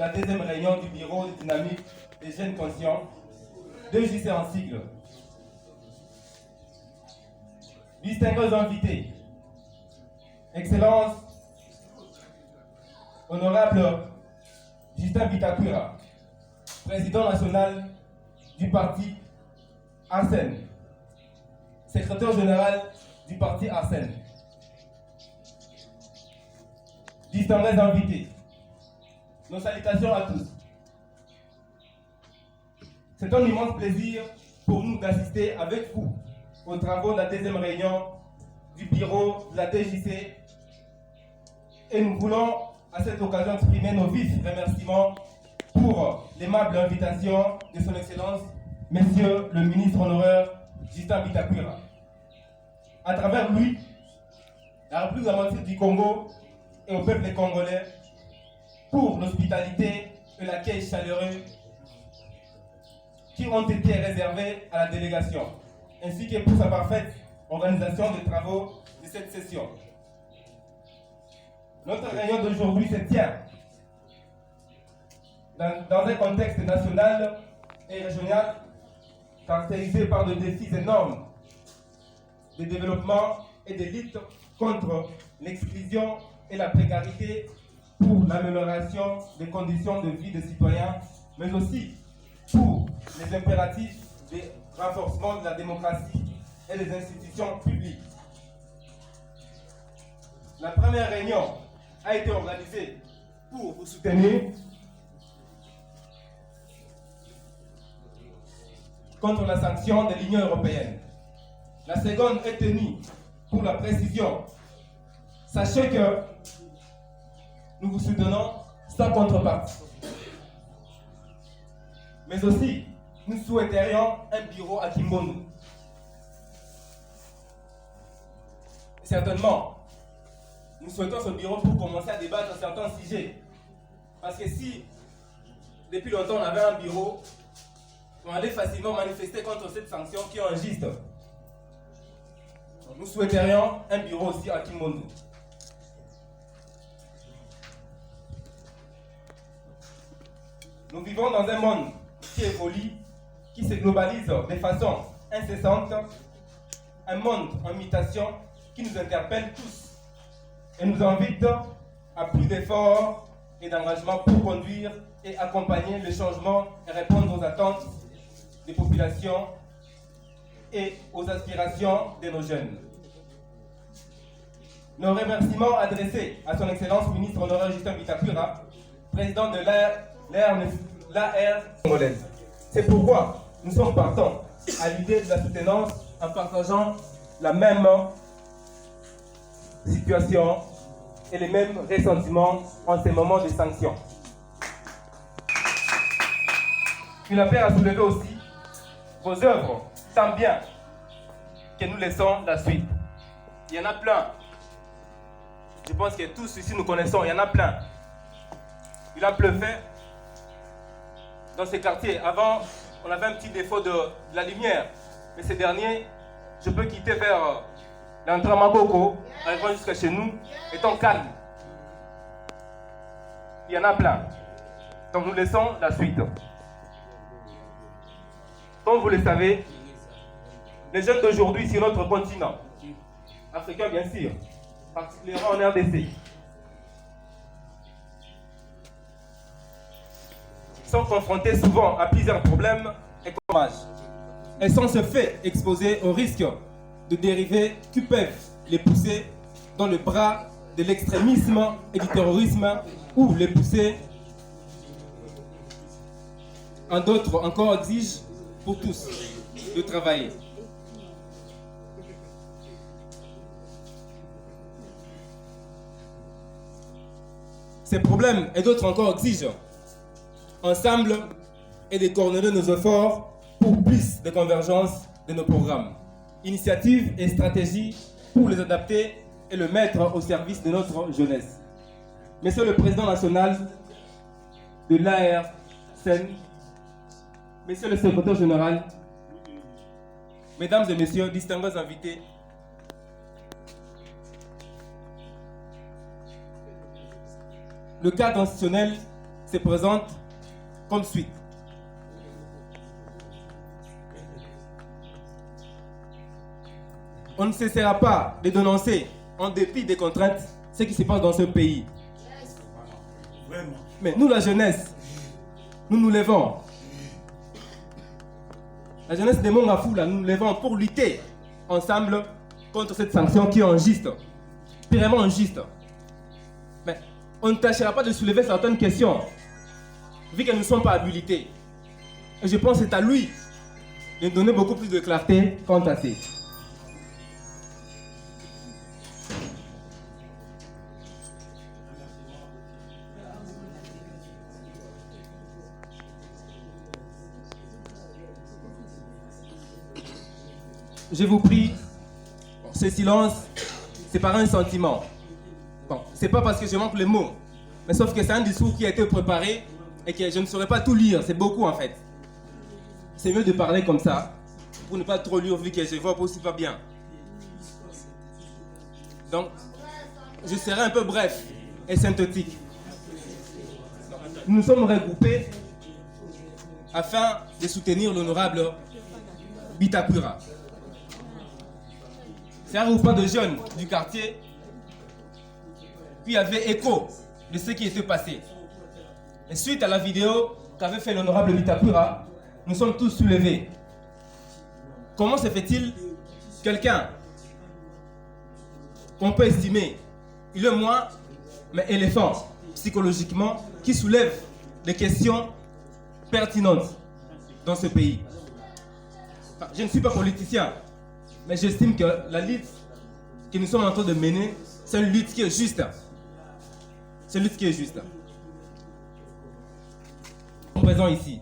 la deuxième réunion du bureau de dynamique des jeunes conscients, 2JC en sigle. Distingués invités, Excellence, Honorable Justin Bitakwira, Président national du parti Arsène, Secrétaire général du parti Arsène. Distingués invités, nos salutations à tous. C'est un immense plaisir pour nous d'assister avec vous aux travaux de la deuxième réunion du bureau de la DJC et nous voulons à cette occasion exprimer nos vifs remerciements pour l'aimable invitation de son Excellence, Monsieur le ministre honoraire Justin Bitakwira. À travers lui, la République démocratique du Congo et au peuple congolais pour l'hospitalité et l'accueil chaleureux qui ont été réservés à la délégation, ainsi que pour sa parfaite organisation des travaux de cette session. Notre réunion d'aujourd'hui se tient dans un contexte national et régional caractérisé par des défis énormes de développement et de lutte contre l'exclusion et la précarité pour l'amélioration des conditions de vie des citoyens, mais aussi pour les impératifs de renforcement de la démocratie et des institutions publiques. La première réunion a été organisée pour vous soutenir contre la sanction de l'Union européenne. La seconde est tenue pour la précision. Sachez que nous vous soutenons sans contrepartie. Mais aussi, nous souhaiterions un bureau à Kimbondo. Certainement, nous souhaitons ce bureau pour commencer à débattre certains sujets. Parce que si, depuis longtemps, on avait un bureau, on allait facilement manifester contre cette sanction qui est injuste. Nous souhaiterions un bureau aussi à Kimbondo. Nous vivons dans un monde qui évolue, qui se globalise de façon incessante, un monde en mutation qui nous interpelle tous et nous invite à plus d'efforts et d'engagement pour conduire et accompagner le changement et répondre aux attentes des populations et aux aspirations de nos jeunes. Nos remerciements adressés à son Excellence ministre honoraire Justin Bitakwira, président de l'AR congolaise. C'est pourquoi nous sommes partants à l'idée de la soutenance en partageant la même situation et les mêmes ressentiments en ces moments de sanctions. Une affaire à soulever aussi vos œuvres, tant bien que nous laissons la suite. Il y en a plein. Je pense que tous ici nous connaissons, il y en a plein. Il a pleuvé dans ces quartiers. Avant, on avait un petit défaut de la lumière. Mais ces derniers, je peux quitter vers l'Antramagoko, arrivant jusqu'à chez nous, étant calme. Il y en a plein. Donc nous laissons la suite. Comme vous le savez, les jeunes d'aujourd'hui sur notre continent, africain bien sûr, particulièrement en RDC, sont confrontés souvent à plusieurs problèmes et dommages. Et sont ce fait exposés au risque de dérivés qui peuvent les pousser dans le bras de l'extrémisme et du terrorisme ou les pousser en d'autres encore exigent pour tous de travailler. Ces problèmes et d'autres encore exigent ensemble et de coordonner nos efforts pour plus de convergence de nos programmes, initiatives et stratégies pour les adapter et le mettre au service de notre jeunesse. Monsieur le Président national de l'ARCN, Monsieur le Secrétaire général, Mesdames et Messieurs, distingués invités, le cadre institutionnel se présente comme suit. On ne cessera pas de dénoncer, en dépit des contraintes, ce qui se passe dans ce pays. Mais nous, la jeunesse, nous nous levons. La jeunesse de Mongafula, nous nous levons pour lutter ensemble contre cette sanction qui est injuste, purement injuste. Mais on ne tâchera pas de soulever certaines questions, vu qu'elles ne sont pas habilitées. Et je pense que c'est à lui de donner beaucoup plus de clarté quant à ces. Je vous prie, ce silence, c'est par un sentiment. Bon, c'est pas parce que je manque les mots, mais sauf que c'est un discours qui a été préparé et que je ne saurais pas tout lire, c'est beaucoup en fait. C'est mieux de parler comme ça, pour ne pas trop lire vu que je vois aussi pas bien. Donc, je serai un peu bref et synthétique. Nous nous sommes regroupés afin de soutenir l'honorable Bitakura. C'est un regroupement de jeunes du quartier qui avait écho de ce qui était passé. Et suite à la vidéo qu'avait fait l'honorable Bitakura, nous sommes tous soulevés. Comment se fait-il quelqu'un qu'on peut estimer, il est moins, mais éléphant, psychologiquement, qui soulève des questions pertinentes dans ce pays? Enfin, je ne suis pas politicien, mais j'estime que la lutte que nous sommes en train de mener, c'est une lutte qui est juste. C'est une lutte qui est juste. Nous sommes présents ici.